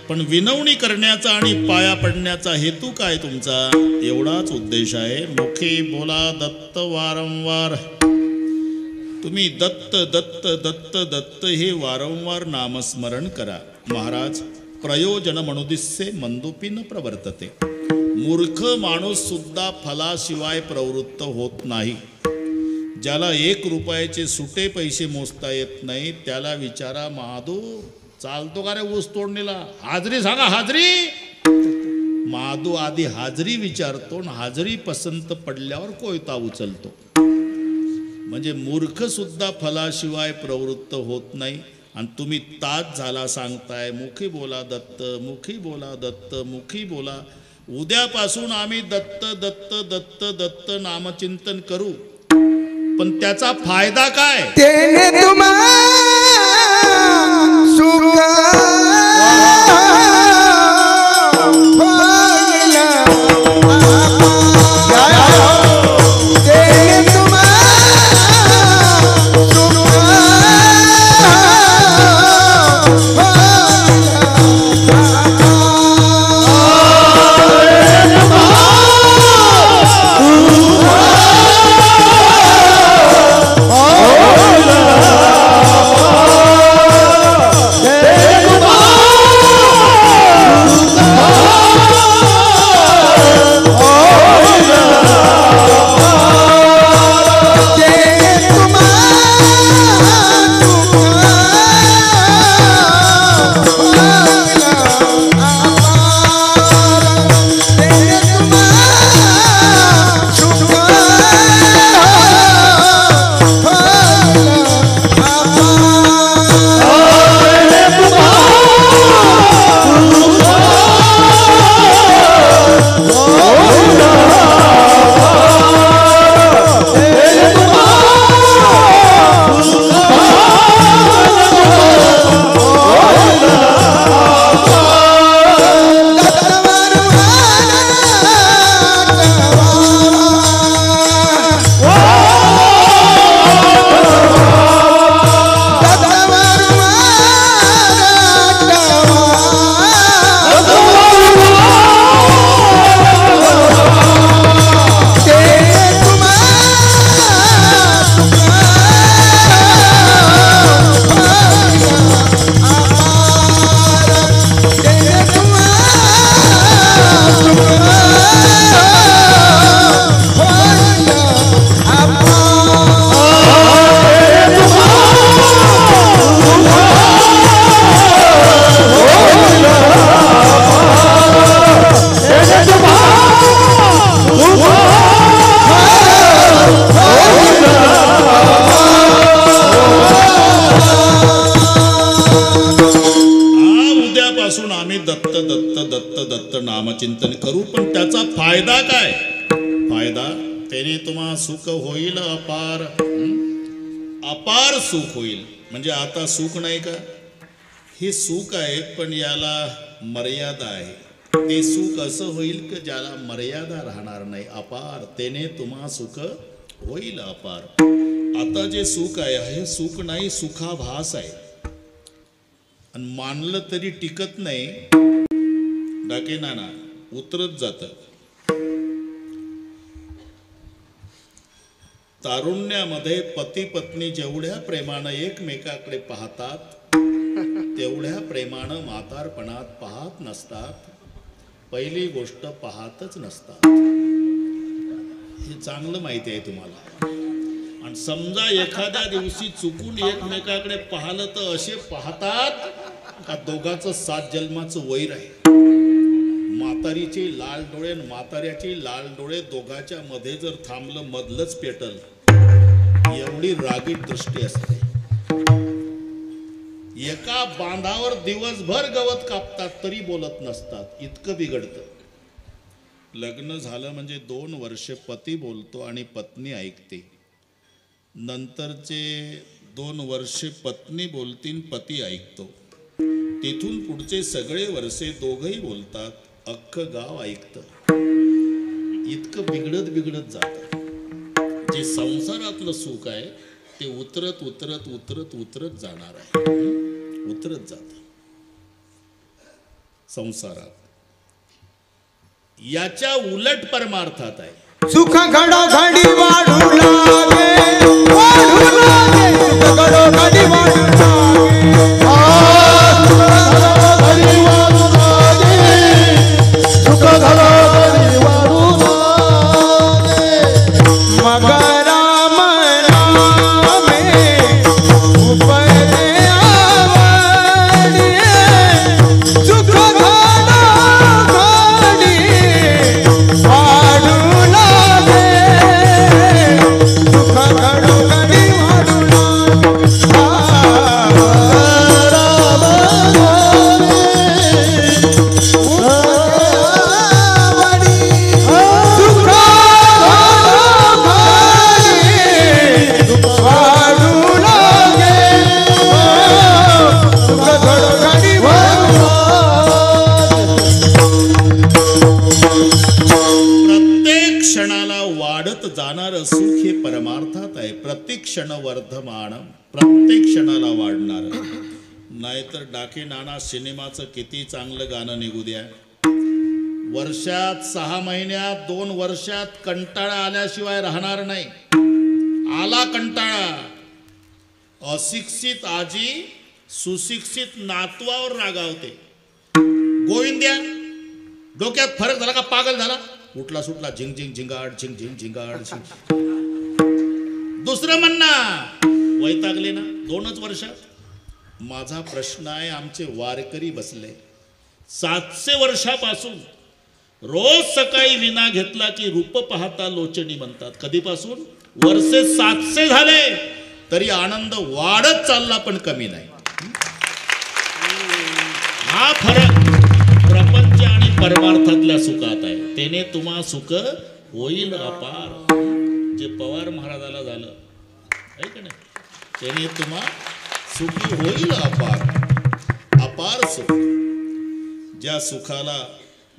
पण विनवणी करण्याचा आणि पाया पडण्याचा हेतू काय तुमचा? एवढाच उद्देश आहे. मुखी बोला दत्त वारंवार. तुम्ही दत्त दत्त दत्त दत्त हे वारंवार नामस्मरण करा. महाराज, प्रयोजन मनुदिस्से मंदुपी न प्रवर्तते. मूर्ख माणूस सुद्धा फलाशिवाय प्रवृत्त होत नाही. ज्याला 1 रुपयाचे सुटे पैसे मोजता येत नाही त्याला विचारा, महादू चालतो का रे ऊस तोडणीला? हाजरी सांगा, हाजरी. महादू आधी हाजरी विचारतो, हाजरी पसंत पडल्यावर कोयता उचलतो. म्हणजे मूर्ख सुद्धा फलाशिवाय प्रवृत्त होत नाही. आणि तुम्ही तास झाला सांगताय मुखी बोला दत्त, मुखी बोला दत्त, मुखी बोला. उद्यापासून आम्ही दत्त दत्त दत्त दत्त नामचिंतन करू. पण त्याचा फायदा काय? तेने तुम्हाला सुख दत्त नामचिंतन करू, पण त्याचा फायदा काय? फायदा त्याने तुम्हा सुख होईल अपार. अपार सुख होईल. म्हणजे आता सुख नाही का? हे सुख आहे, पण याला मर्यादा आहे. ते सुख असं होईल की ज्याला मर्यादा राहणार नाही. अपार त्याने तुम्हा सुख होईल अपार. आता जे सुख आहे हे सुख नाही, सुखाभास आहे. आणि मानलं तरी टिकत नाही. डाके नाना उतरत जातं. तारुण्यामध्ये पती पत्नी जेवढ्या प्रेमानं एकमेकाकडे पाहतात तेवढ्या प्रेमानं म्हातारपणात पाहत नसतात. पहिली गोष्ट पाहतच नसतात. हे चांगलं माहिती आहे तुम्हाला. आणि समजा एखाद्या दिवशी चुकून एकमेकाकडे पाहिलं तर असे पाहतात का दोघांचं 7 जन्माचं वैर आहे. म्हातारीचे लाल डोळे आणि म्हाताऱ्याचे लाल डोळे दोघांच्या मध्ये जर थांबलं मधलंच पेटल, एवढी रागीट दृष्टी असते. एका बांधावर दिवसभर गवत कापतात तरी बोलत नसतात. इतकं बिघडतं. लग्न झालं म्हणजे 2 वर्ष पती बोलतो आणि पत्नी ऐकते. नंतरचे 2 वर्षे पत्नी बोलतीन, पती ऐकतो. तिथून पुढचे सगळे वर्षे दोघंही बोलतात, अख्खं गाव ऐकतं. इतकं बिघडत बिघडत जातं. जे संसारातलं सुख आहे ते उतरत उतरत उतरत उतरत जाणार आहे. उतरत जात संसारात. याच्या उलट परमार्थात आहे. सुख घडोघडी वाढू लागे, वाढू लागे, सुख घडोघडी वाढू लागे, सुख घडोघडी वाढू लागे. मग राम नामे उपरे आवडी, सुख घडोघडी वाढू लागे, सुख घडोघडी वाढू प्रत्येक क्षणाला वाढत जाणारं सुख हे परमार्थात आहे. प्रत्येक क्षण वर्धमान, प्रत्येक क्षणाला वाढणार. नाहीतर डाके नाना सिनेमाचं किती चांगलं गाणं निघू द्या, वर्षात 6 महिन्यात 2 वर्षात कंटाळा आल्याशिवाय राहणार नाही. आला कंटाळा. अशिक्षित आजी सुशिक्षित नातवावर रागावते. गोविंद्या डोक्यात फरक झाला का? पागल झाला? उठला सुटला झिंग झिंग झिंगाड झिंग झिंग झिंगाड झिंग. दुसरं म्हणणं वैतागले ना 2च वर्षात. माझा प्रश्न आहे, आमचे वारकरी बसले 700 वर्षापासून रोज सकाळी विना घेतला की रूप पाहता लोचनी म्हणतात. कधीपासून? वर्षे 700 झाले तरी आनंद वाढत चालला पण कमी नाही. हा फरक प्रपंच आणि परमार्थातल्या सुखात आहे. त्याने तुम्हा सुख होईल अपार. जे पवार महाराजाला झालं आहे का नाही, त्याने तुम्हा सुखी होईल अपार. अपार सुख, ज्या सुखाला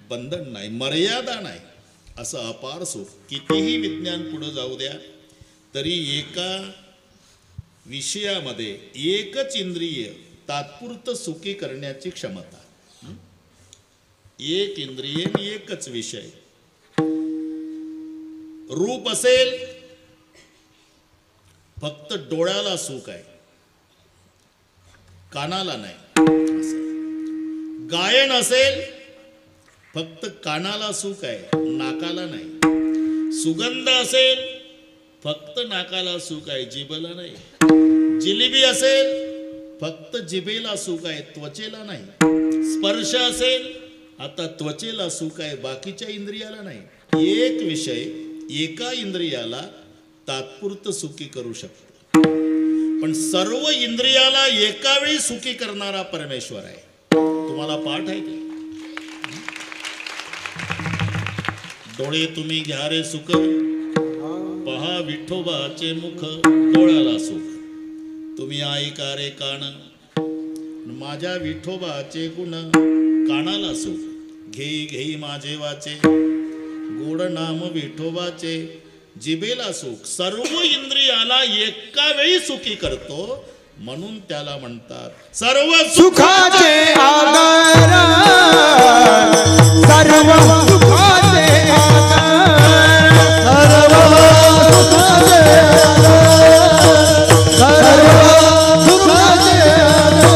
बंधन नाही, मर्यादा नाही, असं अपार सुख. कितीही विज्ञान पुढे जाऊ द्या तरी एका विषयामध्ये एकच इंद्रिय तात्पुरतं सुखी करण्याची क्षमता. एक इंद्रिय एकच विषय. रूप असेल फक्त डोळ्याला सुख आहे, कानाला नाही. गायन असेल फक्त कानाला सुख आहे, नाकाला नाही. सुगंध असेल फक्त नाकाला सुख आहे, जिभेला नाही. जिलेबी असेल फक्त जिभेला सुख आहे, त्वचेला नाही. स्पर्श असेल आता त्वचेला सुख आहे, बाकीच्या इंद्रियाला नाही. एक विषय एका इंद्रियाला तात्पुरतं सुखी करू शकतो, पण सर्व इंद्रियाला एका वेळी सुखी करणारा परमेश्वर आहे. तुम्हाला पाठ आहे का? डोळे तुम्ही घ्या रे सुख, पहा विठोबाचे मुख, डोळ्याला सुख. तुम्ही ऐका रे कान, माझ्या विठोबाचे गुण, कानाला सुख. घेई घेई माझे वाचे, गोड नाम विठोबाचे, जिभेला सुख. सर्व इंद्रियाला एका वेळी सुखी करतो, म्हणून त्याला म्हणतात सर्व सुखाचे आधार, सर्व सुखाचे आधार, सर्व सुखाचे आधार, सर्व सुखाचे आधार.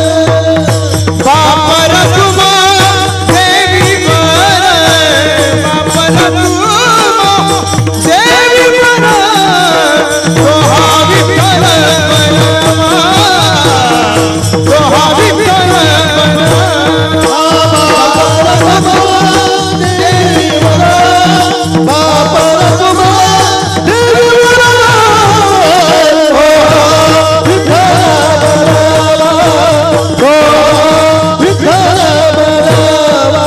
बापर तुमा देवी वर, बापर तुमा देवी वर, तो हा विठ्ठल बलवा, तो हा विठ्ठल बलवा. देवी वर, बापर तुमा देवी वर, तो हा विठ्ठल बलवा, तो विठ्ठल बलवा.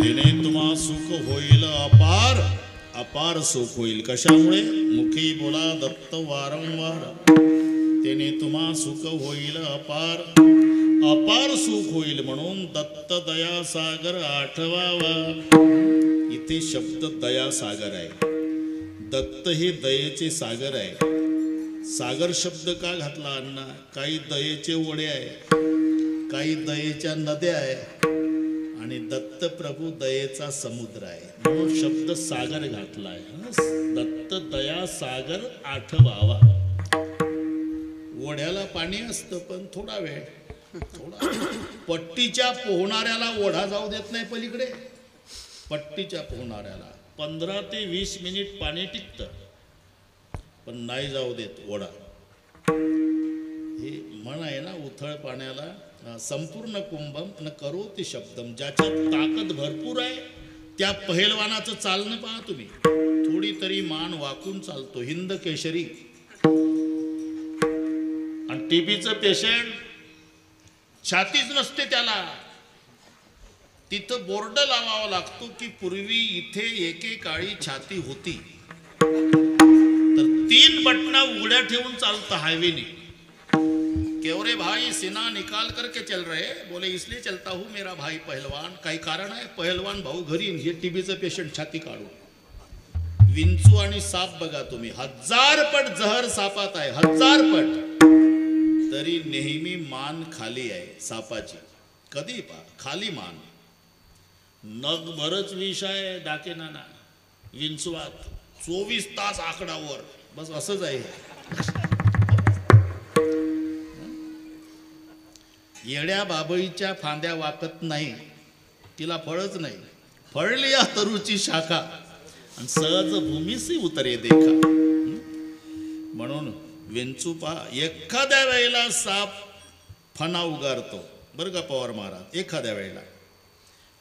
तिने तुम्हा सुख होईल अपार, अपार सुख होईल. कशामुळे? मुखी बोला दत्त वारंवार. त्याने तुम्हा सुख होईल अपार, अपार सुख होईल म्हणून दत्त दया सागर आठवावा. इथे शब्द दया सागर आहे. दत्त हे दयेचे सागर आहे. सागर शब्द का घातला अण्णा? काही दयेचे ओढे आहे, काही दयेच्या नद्या आहे, आणि दत्त प्रभू दयेचा समुद्र आहे, म्हणून शब्द सागर घातलाय. दत्त दया सागर आठवावा. ओढ्याला पाणी असतं पण थोडा वेळ, थोडा. पट्टीच्या पोहणाऱ्याला ओढा जाऊ देत नाही पलीकडे. पट्टीच्या पोहणाऱ्याला 15 ते 20 मिनिट पाणी टिकतं, पण नाही जाऊ देत ओढा. हे म्हण आहे ना, उथळ पाण्याला संपूर्ण कुंभम न करोति शब्दम. ज्याच्यात ताकद भरपूर आहे त्या पहिलवानाचं चालणं पहा तुम्ही. थोडी तरी मान वाकून चालतो. हिंद केशरी. आणि टीबीचं पेशंट छातीच नसते त्याला, तिथं बोर्ड लावावा लागतो की पूर्वी इथे एकेकाळी छाती होती. तर 3 बटना उघड्या ठेवून चालतं हायवेने. केवरे भाई सीना निकाल करके चल रहे, बोले इसलिए चलता हूँ मेरा भाई पहलवान. काही कारण आहे? पहलवान भाऊ घरी, हे टीबीचं पेशंट छाती काढू. विंचू आणि साप बघा तुम्ही, 1000 पट जहर सापात आहे, 1000 पट, तरी नेहमी मान खाली आहे सापाची. कधी पा खाली मान. नग भरच विष आहे डाके नाना विंचवात, 24 तास आकडावर. बस असंच आहे. येड्या बाबळीच्या फांद्या वाकत नाही, तिला फळच नाही. फळली या तरूची शाखा, आणि सहज भूमीसी उतरे देखा. म्हणून विंचू पहा, एखाद्या वेळेला साप फणा उगारतो बरं का पवार महाराज, एखाद्या वेळेला.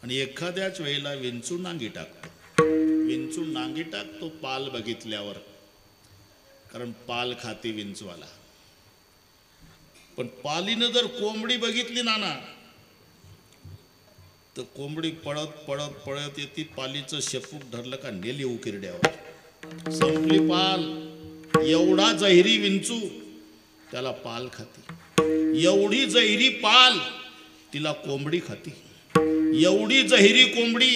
आणि एखाद्याच वेळेला विंचू नांगी टाकतो. विंचू नांगी टाकतो पाल बघितल्यावर, कारण पाल खाते विंचवाला. पण पालीनं जर कोंबडी बघितली नाना, तर कोंबडी पळत पळत पळत येते, पालीचं शेपूक धरलं का नेली उकिरड्यावर, संपली पाल. एवढा जहिरी विंचू, त्याला पाल खाती. एवढी जहिरी पाल, तिला कोंबडी खाती. एवढी जहिरी कोंबडी.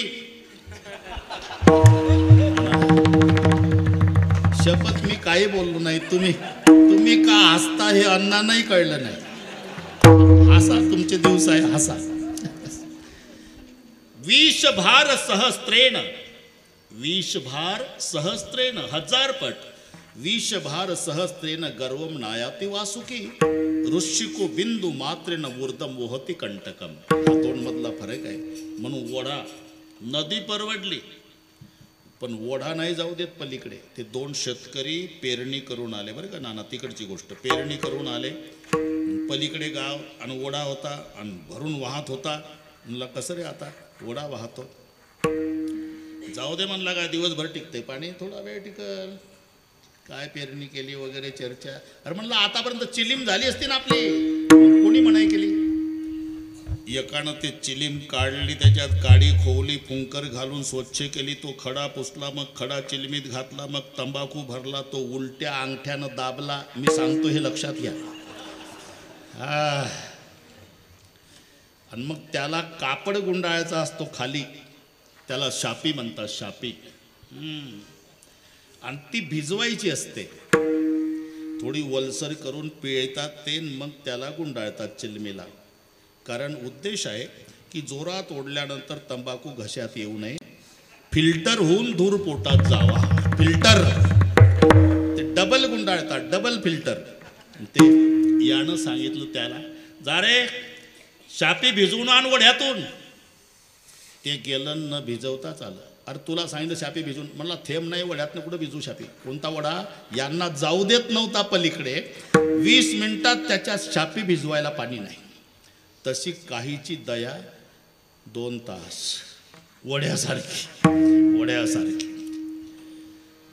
शपथ मी काही बोललो नाही. तुम्ही का हसता हे अण्णा नाही कळलं नाही. हसा, तुमचे दिवस आहे, हसा. विषभार सहस्त्रेण, विषभार सहस्त्रेण 1000 पट. विषभार सहस्त्रेण गर्वम नायाति वासुकी, ऋषिको बिंदू मात्रेन ऊर्धम वोहति कंटकम. हा 2 मधला फरक आहे. म्हणून ओढा, नदी परवडली पण ओढा नाही जाऊ देत पलीकडे. ते 2 शेतकरी पेरणी करून आले बरं का नाना, तिकडची गोष्ट. पेरणी करून आले, पलीकडे गाव आणि ओढा होता आणि भरून वाहत होता. म्हणला कसं रे आता ओढा वाहतो, जाऊ दे म्हणला, काय दिवसभर टिकते पाणी, थोडा वेळ टिकल, काय पेरणी केली वगैरे चर्चा. अरे म्हणलं आतापर्यंत चिलीम झाली असती ना आपली, कोणी मनाई केली. एकानं ते चिलीम काढली, त्याच्यात काडी खोवली, फुंकर घालून स्वच्छ केली, तो खडा पुसला, मग खडा चिलमीत घातला, मग तंबाखू भरला, तो उलट्या अंगठ्यानं दाबला. मी सांगतो हे लक्षात घ्या. आणि मग त्याला कापड गुंडाळायचा असतो खाली, त्याला शापी म्हणतात, शापी. आणि ती भिजवायची असते, थोडी वलसर करून पिळतात ते, मग त्याला गुंडाळतात चिलमीला. कारण उद्देश आहे की जोरात ओढल्यानंतर तंबाखू घशात येऊ नये, फिल्टर होऊन धूर पोटात जावा. फिल्टर ते डबल गुंडाळतात, डबल फिल्टर. ते यानं सांगितलं त्याला, जा रे शापी भिजवून आण वड्यातून. ते गेलं, न भिजवताच आलं. अरे तुला सांगितलं शापी भिजून, म्हणला थेंब नाही वड्यातनं कुठं भिजू शापी. कोणता वडा? यांना जाऊ देत नव्हता पलीकडे. 20 मिनिटात त्याच्या शापी भिजवायला पाणी नाही. तशी काहीची दया 2 तास, वड्यासारखी, वड्यासारखी.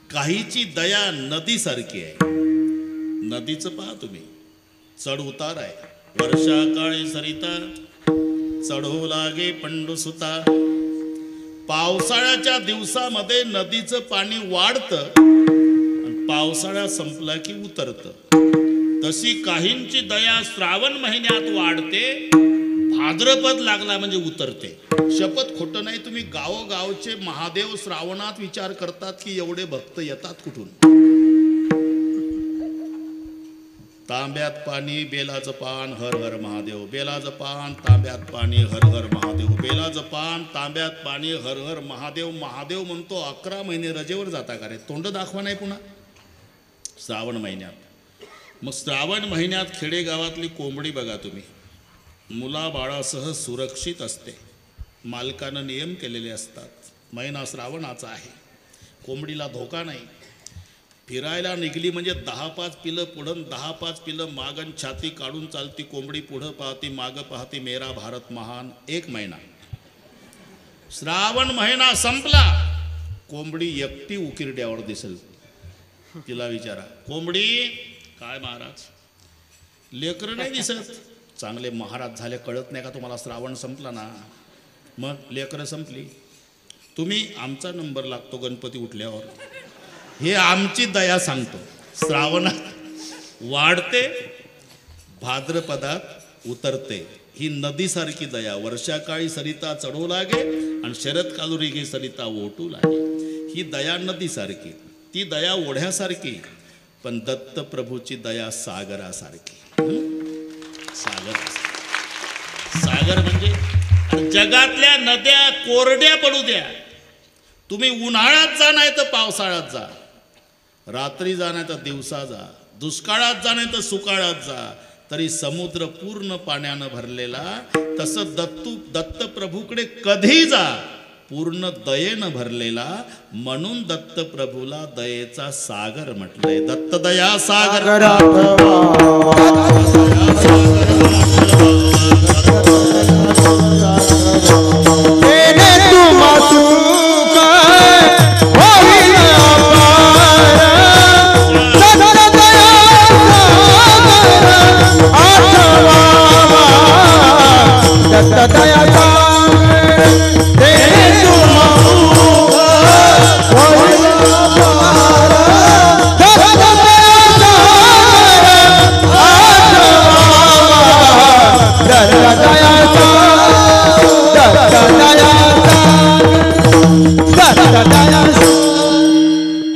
काहीची दया नदीसारखी आहे. नदीचं पहा तुम्ही, चढ उतार आहे. वर्षा काळी सरिता चढू लागे पंडुसुता. पावसाळ्याच्या दिवसामध्ये नदीचं पाणी वाढतं आणि पावसाळा संपला की उतरतं. तशी काहींची दया श्रावण महिन्यात वाढते, भाद्रपद लागला म्हणजे उतरते. शपथ खोटं नाही. तुम्ही गावोगावचे महादेव श्रावणात विचार करतात की एवढे भक्त येतात कुठून. तांब्यात पाणी बेलाचं पान, हर हर महादेव. बेलाचं पान तांब्यात पाणी, हर हर महादेव. बेलाचं पान तांब्यात पाणी, हर हर महादेव. महादेव म्हणतो 11 महिने रजेवर जाता का रे, तोंड दाखवा नाही पुन्हा श्रावण महिन्यात. मग श्रावण महिन्यात खेडेगावातली कोंबडी बघा तुम्ही, मुलाबाळासह सुरक्षित असते. मालकानं नियम केलेले असतात. महिना श्रावणाचा आहे, कोंबडीला धोका नाही. फिरायला निघली म्हणजे 10-5 पिलं पुढं, 10-5 पिलं मागन, छाती काढून चालती कोंबडी. पुढं पाहती, मागं पाहती, मेरा भारत महान. 1 महिना श्रावण महिना संपला, कोंबडी एकटी उकिरड्यावर दिसेल. तिला विचारा, कोंबडी काय महाराज? लेकरं नाही दिसत. चांगले महाराज झाले कळत नाही का तुम्हाला? श्रावण संपला ना, मग लेकरं संपली. तुम्ही आमचा नंबर लागतो गणपती उठल्यावर, हे आमची दया सांगतो. श्रावणात वाढते, भाद्रपदात उतरते. ही नदीसारखी दया. वर्षाकाळी सरिता चढू लागे आणि शरद कालुरी ही सरिता ओटू लागे. ही दया नदीसारखी, ती दया ओढ्यासारखी. पण दत्त प्रभूची दया सागरासारखी. सागर, सागर म्हणजे जगातल्या नद्या कोरड्या पडू द्या, तुम्ही उन्हाळ्यात जा नाही तर पावसाळ्यात जा, रात्री जा नाही तर दिवसा जा, दुष्काळात जा नाही तर सुकाळात जा, तरी समुद्र पूर्ण पाण्यानं भरलेला. तसं दत्त प्रभूकडे कधी जा, पूर्ण दयेनं भरलेला. म्हणून दत्त प्रभूला दयेचा सागर म्हटलंय. दत्त दया सागर.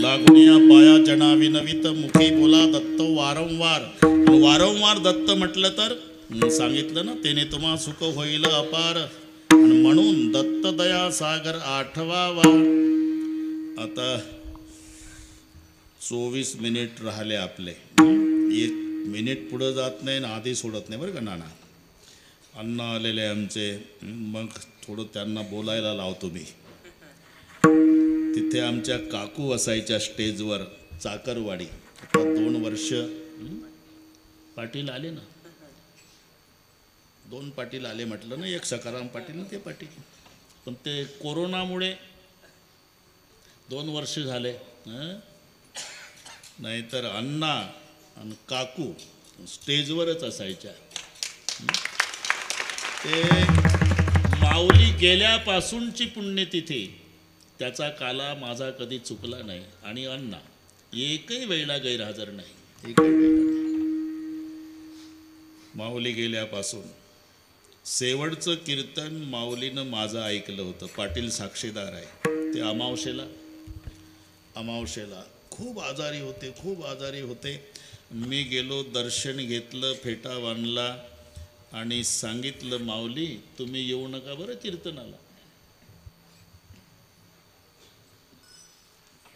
लागुनिया पाया जना विनवित मुखी बोला दत्त वारंवार. वारंवार दत्त म्हटलं तर सांगितलं ना, त्याने तुम्हा सुख होईल अपार. आणि म्हणून दत्त दया सागर आठवावा. आता 24 मिनिट राहिले आपले. 1 मिनिट पुढं जात नाही ना आधी सोडत नाही बरं का नाना. अण्णा आलेले आमचे, मग थोडं त्यांना बोलायला लावतो मी. तिथे आमच्या काकू असायच्या स्टेजवर, चाकरवाडी. आता 2 वर्ष पाटील आले ना, 2 पाटील आले म्हटलं ना, एक सकाराम पाटील ते पाटील. पण ते कोरोनामुळे 2 वर्ष झाले. नाहीतर अण्णा आणि काकू स्टेजवरच असायच्या. ते माऊली गेल्यापासूनची पुण्यतिथी, त्याचा काला माझा कधी चुकला नाही. आणि अण्णा एकही वेळेला गैरहजर नाही, एकही वेळेला नाही. माऊली गेल्यापासून शेवटचं कीर्तन माऊलीनं माझं ऐकलं होतं. पाटील साक्षीदार आहे. ते अमावशेला खूप आजारी होते. मी गेलो, दर्शन घेतलं, फेटा बांधला आणि सांगितलं, माऊली तुम्ही येऊ नका बरं कीर्तनाला,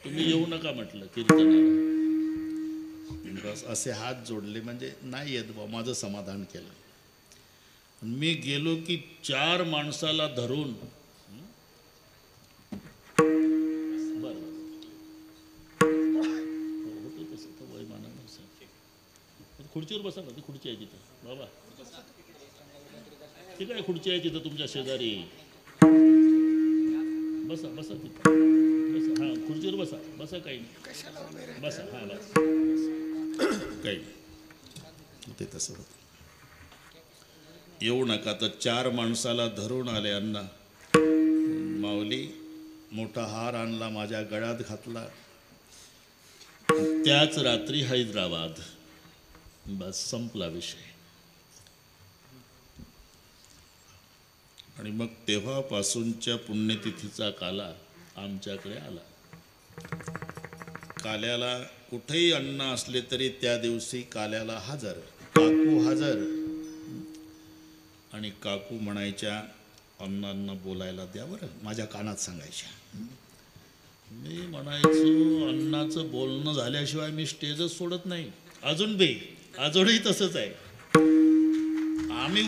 तुम्ही येऊ नका म्हटलं कीर्तनाला. बस असे हात जोडले, म्हणजे नाही येत बा, माझं समाधान केलं. मी गेलो की 4 माणसाला धरून, खुर्चीवर बसा ना, ती खुर्ची आहे तिथं बाबा, ती काय खुर्ची आहे तिथं तुमच्या शेजारी, बसा बसा तिथं, बसा. हां खुर्चीवर बसा काही नाही, बसा. हां बस काही नाही. ते तसं होतं. येऊ नका तर 4 माणसाला धरून आले अण्णा. माऊली मोठा हार आणला, माझ्या गळ्यात घातला. त्याच रात्री हैदराबाद. बस संपला विषय. आणि मग तेव्हापासूनच्या पुण्यतिथीचा काला आमच्याकडे आला. काल्याला कुठेही अन्न असले तरी त्या दिवशी काल्याला हजर, काकू हजर. आणि काकू म्हणायच्या, अण्णांना बोलायला द्या बरं, माझ्या कानात सांगायच्या. मी म्हणायचो, अण्णाचं बोलणं झाल्याशिवाय मी स्टेजच सोडत नाही. अजूनही तसंच आहे. आम्ही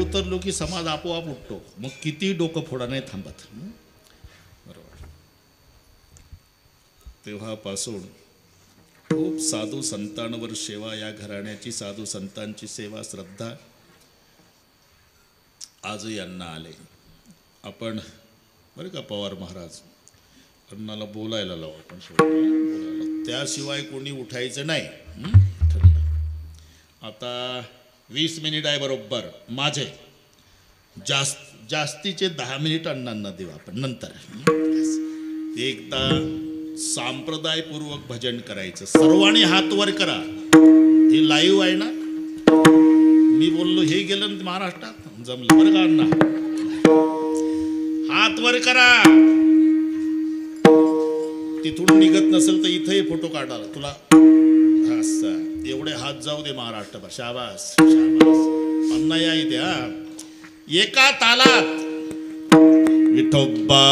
उतरलो की समाज आपोआप उठतो. मग किती डोकं फोडा नाही थांबत. बरोबर. तेव्हापासून खूप साधू संतांवर सेवा, या घराण्याची साधू संतांची सेवा, श्रद्धा आजही अण्णा आले. आपण बरं का पवार महाराज, अण्णाला बोलायला लावू आपण, बोलायला. त्याशिवाय कोणी उठायचं नाही. ठरलं. आता 20 मिनिट आहे बरोबर माझे. जास्तीचे 10 मिनिट अण्णांना देऊ आपण नंतर. एकदा संप्रदायपूर्वक भजन करायचं. सर्वांनी हात वर करा. हे लाईव्ह आहे ना, मी बोललो हे गेलं महाराष्ट्रात, जमलं बरं का अण्णा. हात वर करा. तिथून निघत नसेल तर इथंही फोटो काढाला तुला. असं एवढे हात जाऊ दे महाराष्ट्रभर. शाबास शाबास. अण्णा या इथे. हा एका तालात विठोबा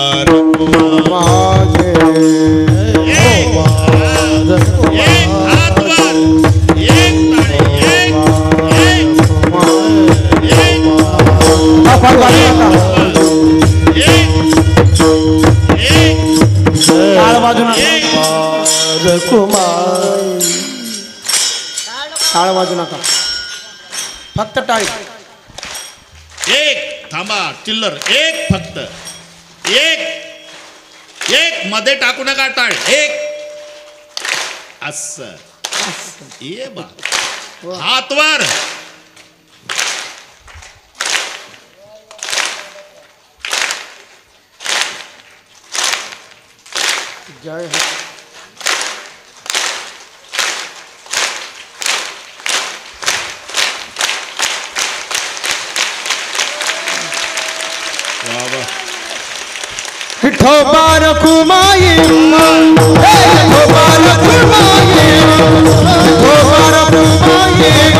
टाळ वाजू नका, फक्त टाळी. एक थांबा, चिल्लर एक, फक्त एक मध्ये टाकू नका टाळ. एक असं ये बा. हात वर. जय हो. विठोबा रखुमाई, विठोबा रखुमाई, विठोबा रखुमाई.